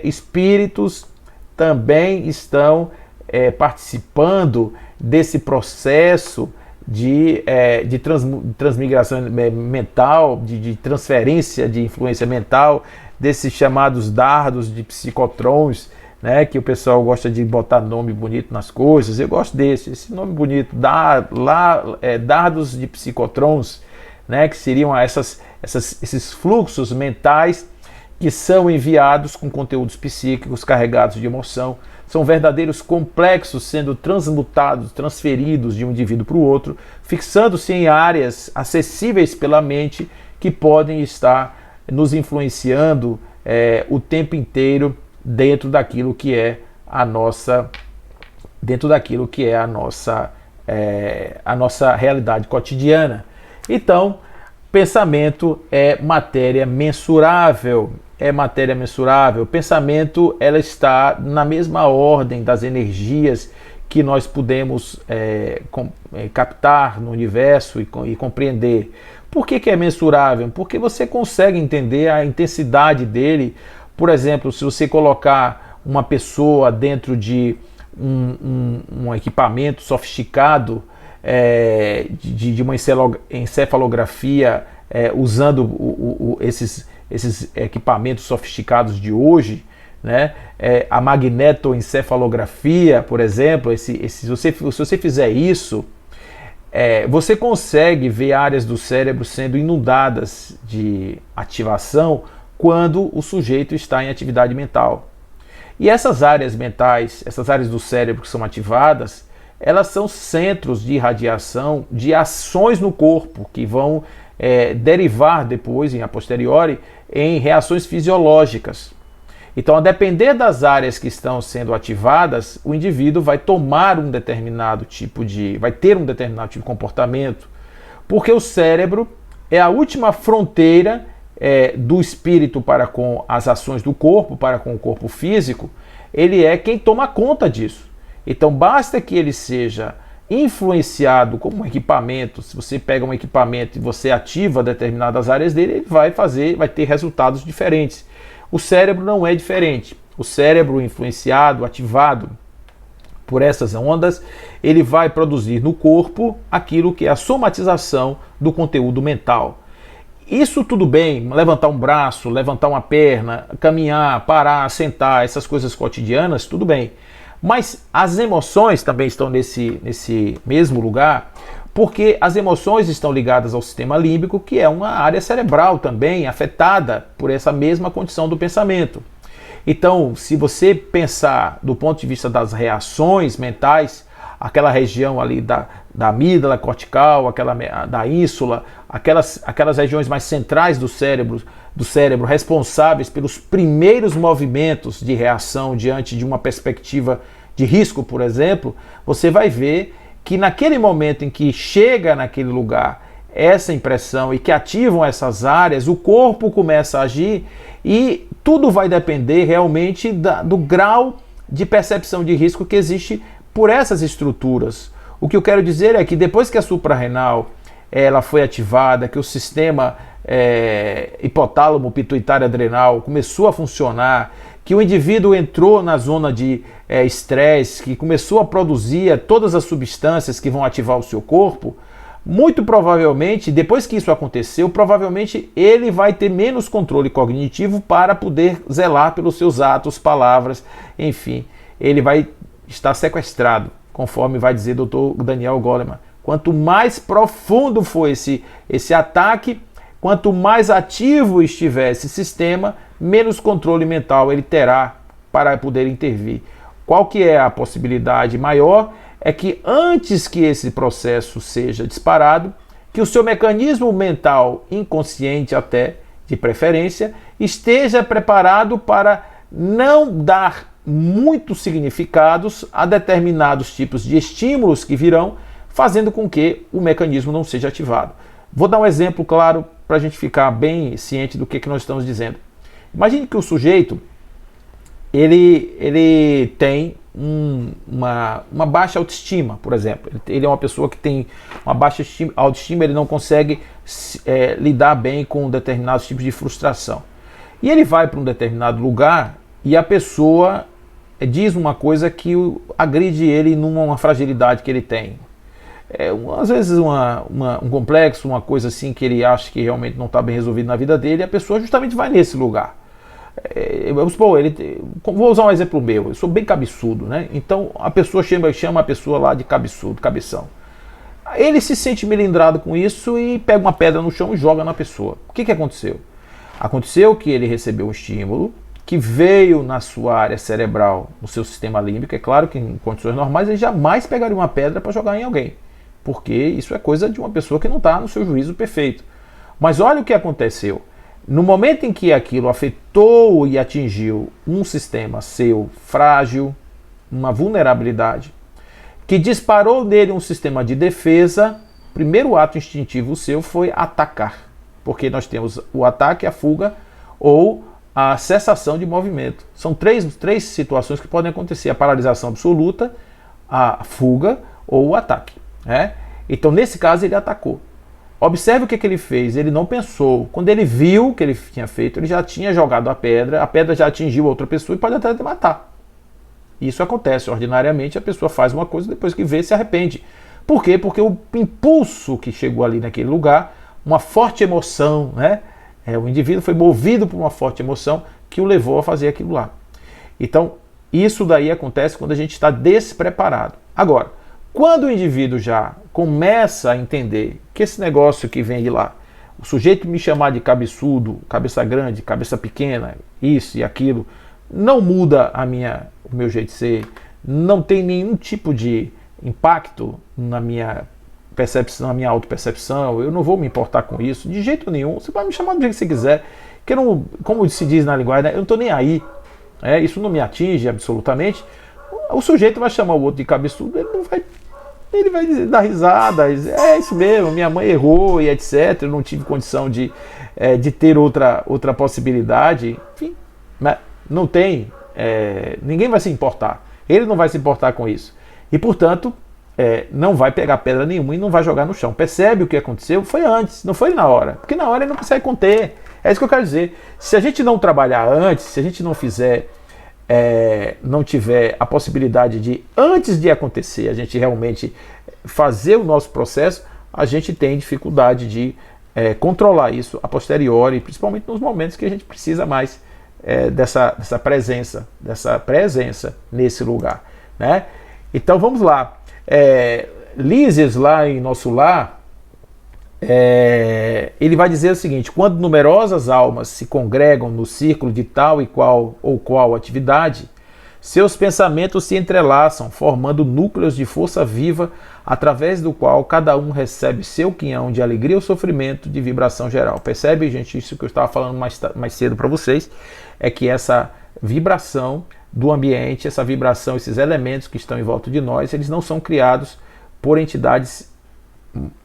Espíritos também estão participando desse processo de transmigração mental, de transferência de influência mental, desses chamados dardos de psicotrons, né, que o pessoal gosta de botar nome bonito nas coisas. Eu gosto esse nome bonito, dardos de psicotrons, né, que seriam esses fluxos mentais que são enviados com conteúdos psíquicos carregados de emoção. São verdadeiros complexos sendo transmutados, transferidos de um indivíduo para o outro, fixando-se em áreas acessíveis pela mente que podem estar nos influenciando o tempo inteiro dentro daquilo que é a nossa realidade cotidiana. Então, pensamento é matéria mensurável. Pensamento, ela está na mesma ordem das energias que nós podemos captar no universo e compreender. Por que é mensurável? Porque você consegue entender a intensidade dele. Por exemplo, se você colocar uma pessoa dentro de um equipamento sofisticado, de uma encefalografia, usando esses equipamentos sofisticados de hoje, né? A magnetoencefalografia, por exemplo, se você fizer isso, você consegue ver áreas do cérebro sendo inundadas de ativação quando o sujeito está em atividade mental. E essas áreas mentais, essas áreas do cérebro que são ativadas, elas são centros de irradiação de ações no corpo que vão derivar depois, a posteriori, em reações fisiológicas. Então, a depender das áreas que estão sendo ativadas, o indivíduo vai ter um determinado tipo de comportamento, porque o cérebro é a última fronteira do espírito para com as ações do corpo, para com o corpo físico. Ele é quem toma conta disso. Então, basta que ele seja influenciado como um equipamento. Se você pega um equipamento e você ativa determinadas áreas dele, ele vai ter resultados diferentes. O cérebro não é diferente. O cérebro influenciado, ativado por essas ondas, ele vai produzir no corpo aquilo que é a somatização do conteúdo mental. Isso tudo bem, levantar um braço, levantar uma perna, caminhar, parar, sentar, essas coisas cotidianas, tudo bem. Mas as emoções também estão nesse mesmo lugar, porque as emoções estão ligadas ao sistema límbico, que é uma área cerebral também afetada por essa mesma condição do pensamento. Então, se você pensar do ponto de vista das reações mentais, aquela região ali da amígdala cortical, da ínsula, aquelas regiões mais centrais do cérebro responsáveis pelos primeiros movimentos de reação diante de uma perspectiva de risco, por exemplo, você vai ver que naquele momento em que chega naquele lugar essa impressão e que ativam essas áreas, o corpo começa a agir e tudo vai depender realmente do grau de percepção de risco que existe por essas estruturas. O que eu quero dizer é que depois que a suprarrenal ela foi ativada, que o sistema hipotálamo pituitário adrenal começou a funcionar, que o indivíduo entrou na zona de estresse, que começou a produzir todas as substâncias que vão ativar o seu corpo, muito provavelmente, depois que isso aconteceu, provavelmente ele vai ter menos controle cognitivo para poder zelar pelos seus atos, palavras, enfim, ele vai estar sequestrado, conforme vai dizer o Dr. Daniel Goleman. Quanto mais profundo for esse ataque, quanto mais ativo estiver esse sistema, menos controle mental ele terá para poder intervir. Qual que é a possibilidade maior? É que antes que esse processo seja disparado, que o seu mecanismo mental inconsciente até, de preferência, esteja preparado para não dar muitos significados a determinados tipos de estímulos que virão, fazendo com que o mecanismo não seja ativado. Vou dar um exemplo claro para a gente ficar bem ciente do que nós estamos dizendo. Imagine que o sujeito ele tem uma baixa autoestima, por exemplo. Ele é uma pessoa que tem uma baixa autoestima, ele não consegue lidar bem com determinados tipos de frustração. E ele vai para um determinado lugar e a pessoa diz uma coisa que agride ele numa fragilidade que ele tem. Às vezes um complexo, uma coisa assim que ele acha que realmente não está bem resolvido na vida dele, e a pessoa justamente vai nesse lugar. Vamos supor, vou usar um exemplo meu, eu sou bem cabeçudo, né? Então a pessoa chama a pessoa lá de cabeçudo, cabeção. Ele se sente melindrado com isso e pega uma pedra no chão e joga na pessoa. O que aconteceu? Aconteceu que ele recebeu um estímulo que veio na sua área cerebral, no seu sistema límbico. É claro que em condições normais ele jamais pegaria uma pedra para jogar em alguém, porque isso é coisa de uma pessoa que não está no seu juízo perfeito. Mas olha o que aconteceu. No momento em que aquilo afetou e atingiu um sistema seu frágil, uma vulnerabilidade, que disparou nele um sistema de defesa, o primeiro ato instintivo seu foi atacar. Porque nós temos o ataque, a fuga ou a cessação de movimento. São três situações que podem acontecer: a paralisação absoluta, a fuga ou o ataque. Né? Então, nesse caso, ele atacou. Observe o que ele fez, ele não pensou. Quando ele viu o que ele tinha feito, ele já tinha jogado a pedra já atingiu outra pessoa e pode até matar. Isso acontece, ordinariamente a pessoa faz uma coisa, depois que vê, se arrepende. Por quê? Porque o impulso que chegou ali naquele lugar, uma forte emoção, né? O indivíduo foi movido por uma forte emoção que o levou a fazer aquilo lá. Então, isso daí acontece quando a gente está despreparado. Agora, quando o indivíduo já começa a entender que esse negócio que vem de lá, o sujeito me chamar de cabeçudo, cabeça grande, cabeça pequena, isso e aquilo, não muda o meu jeito de ser, não tem nenhum tipo de impacto na minha percepção, na minha autopercepção, eu não vou me importar com isso, de jeito nenhum. Você vai me chamar do jeito que você quiser, que eu não, como se diz na linguagem, né, eu não estou nem aí, isso não me atinge absolutamente. O sujeito vai chamar o outro de cabeçudo, ele vai dar risada, é isso mesmo, minha mãe errou e etc, eu não tive condição de ter outra possibilidade, enfim, né? Não tem, ninguém vai se importar, ele não vai se importar com isso, e portanto não vai pegar pedra nenhuma e não vai jogar no chão. Percebe o que aconteceu? Foi antes, não foi na hora, porque na hora ele não consegue conter. É isso que eu quero dizer. Se a gente não trabalhar antes, se a gente não fizer, não tiver a possibilidade de, antes de acontecer, a gente realmente fazer o nosso processo, a gente tem dificuldade de controlar isso a posteriori, principalmente nos momentos que a gente precisa mais dessa presença nesse lugar, né? Então vamos lá. Lises, lá em Nosso Lar, ele vai dizer o seguinte: quando numerosas almas se congregam no círculo de tal e qual ou qual atividade, seus pensamentos se entrelaçam, formando núcleos de força viva, através do qual cada um recebe seu quinhão de alegria ou sofrimento de vibração geral. Percebe, gente? Isso que eu estava falando mais cedo para vocês, é que essa vibração do ambiente, essa vibração, esses elementos que estão em volta de nós, eles não são criados por entidades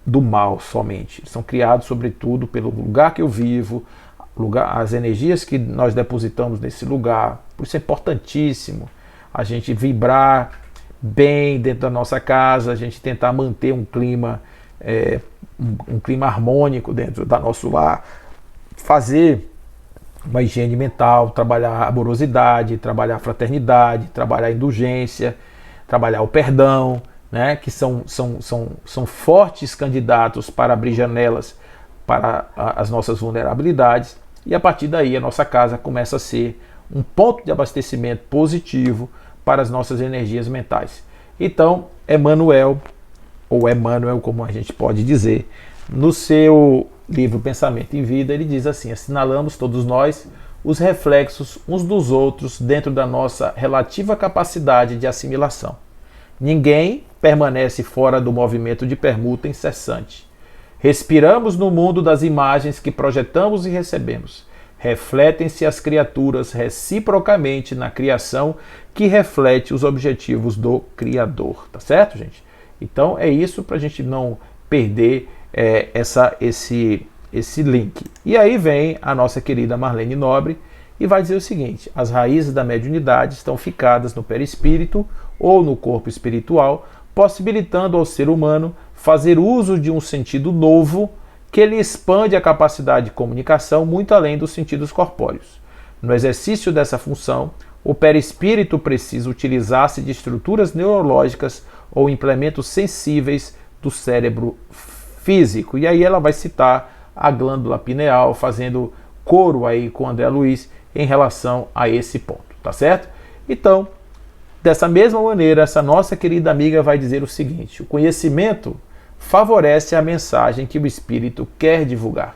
do mal somente. São criados, sobretudo, pelo lugar que eu vivo, as energias que nós depositamos nesse lugar. Por isso é importantíssimo a gente vibrar bem dentro da nossa casa, a gente tentar manter um clima harmônico dentro da nosso lar, fazer uma higiene mental, trabalhar a amorosidade, trabalhar a fraternidade, trabalhar a indulgência, trabalhar o perdão, né, que são fortes candidatos para abrir janelas para as nossas vulnerabilidades, e a partir daí a nossa casa começa a ser um ponto de abastecimento positivo para as nossas energias mentais. Então, Emmanuel, ou Emmanuel, como a gente pode dizer, no seu livro Pensamento em Vida, ele diz assim: assinalamos todos nós os reflexos uns dos outros dentro da nossa relativa capacidade de assimilação. Ninguém permanece fora do movimento de permuta incessante. Respiramos no mundo das imagens que projetamos e recebemos. Refletem-se as criaturas reciprocamente na criação que reflete os objetivos do Criador. Tá certo, gente? Então é isso, para a gente não perder esse link. E aí vem a nossa querida Marlene Nobre e vai dizer o seguinte: as raízes da mediunidade estão ficadas no perispírito ou no corpo espiritual, possibilitando ao ser humano fazer uso de um sentido novo que lhe expande a capacidade de comunicação muito além dos sentidos corpóreos. No exercício dessa função, o perispírito precisa utilizar-se de estruturas neurológicas ou implementos sensíveis do cérebro físico. E aí ela vai citar a glândula pineal, fazendo coro aí com André Luiz em relação a esse ponto, tá certo? Então, dessa mesma maneira, essa nossa querida amiga vai dizer o seguinte: o conhecimento favorece a mensagem que o espírito quer divulgar,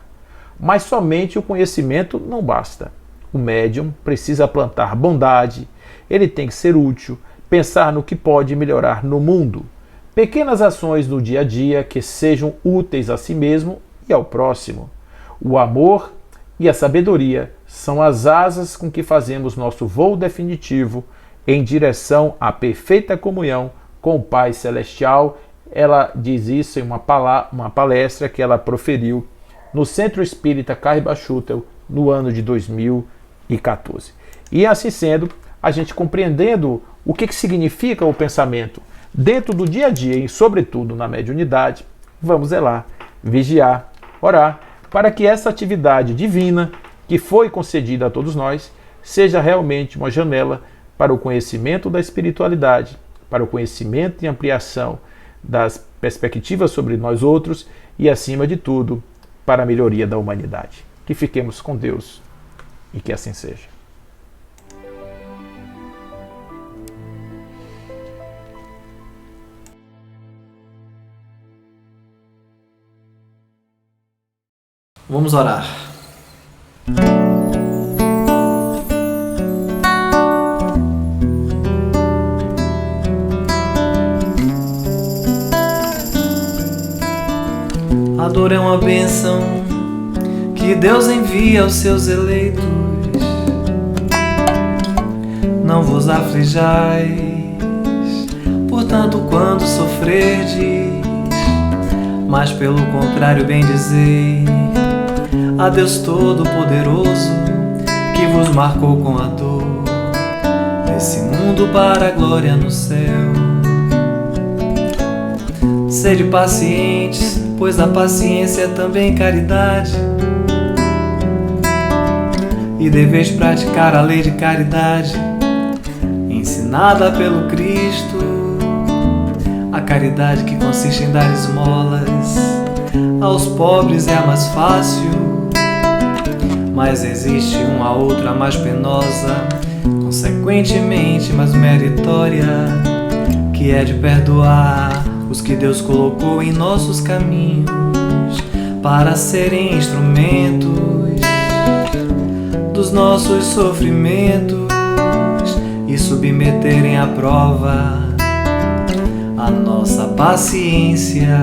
mas somente o conhecimento não basta. O médium precisa plantar bondade, ele tem que ser útil, pensar no que pode melhorar no mundo. Pequenas ações no dia a dia que sejam úteis a si mesmo e ao próximo. O amor e a sabedoria são as asas com que fazemos nosso voo definitivo em direção à perfeita comunhão com o Pai Celestial. Ela diz isso em uma palestra que ela proferiu no Centro Espírita Carre Schutel no ano de 2014. E assim sendo, a gente compreendendo o que significa o pensamento dentro do dia a dia e sobretudo na mediunidade, vamos zelar, vigiar, orar, para que essa atividade divina que foi concedida a todos nós seja realmente uma janela para o conhecimento da espiritualidade, para o conhecimento e ampliação das perspectivas sobre nós outros e, acima de tudo, para a melhoria da humanidade. Que fiquemos com Deus e que assim seja. Vamos orar. A dor é uma bênção que Deus envia aos seus eleitos. Não vos aflijais, portanto, quando sofrerdes, mas pelo contrário bendizei a Deus Todo-Poderoso, que vos marcou com a dor desse mundo para a glória no céu. Sede pacientes, pois a paciência é também caridade, e deveis praticar a lei de caridade, ensinada pelo Cristo, a caridade que consiste em dar esmolas aos pobres é a mais fácil, mas existe uma outra mais penosa, consequentemente mais meritória, que é de perdoar os que Deus colocou em nossos caminhos para serem instrumentos dos nossos sofrimentos e submeterem à prova a nossa paciência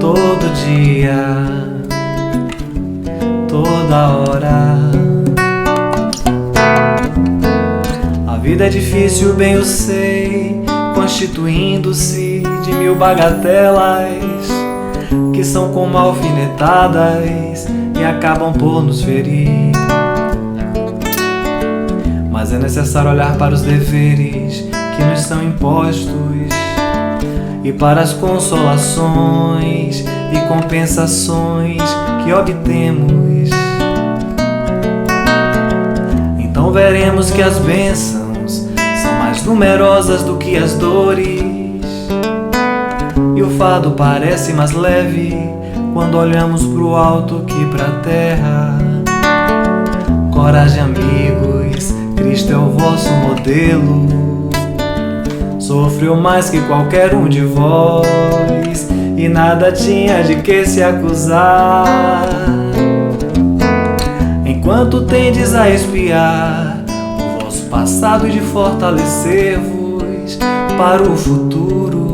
todo dia, toda hora. A vida é difícil, bem eu sei, constituindo-se de mil bagatelas que são como alfinetadas e acabam por nos ferir. Mas é necessário olhar para os deveres que nos são impostos e para as consolações e compensações que obtemos. Então veremos que as bênçãos são mais numerosas do que as dores, e o fardo parece mais leve quando olhamos pro alto que pra terra. Coragem, amigos, Cristo é o vosso modelo. Sofreu mais que qualquer um de vós e nada tinha de que se acusar. Enquanto tendes a espiar o vosso passado e de fortalecer-vos para o futuro,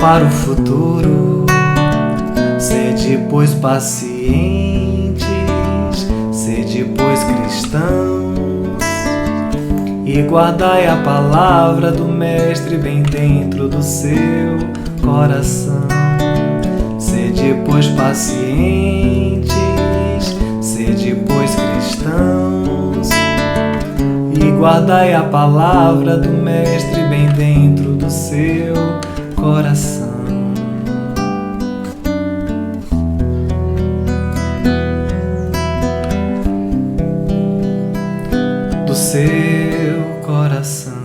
para o futuro. Sede, pois, pacientes, sede, pois, cristãos, e guardai a palavra do Mestre bem dentro do seu coração. Sede, pois, pacientes, sede, pois, cristãos, e guardai a palavra do Mestre bem dentro do seu coração. Do seu coração.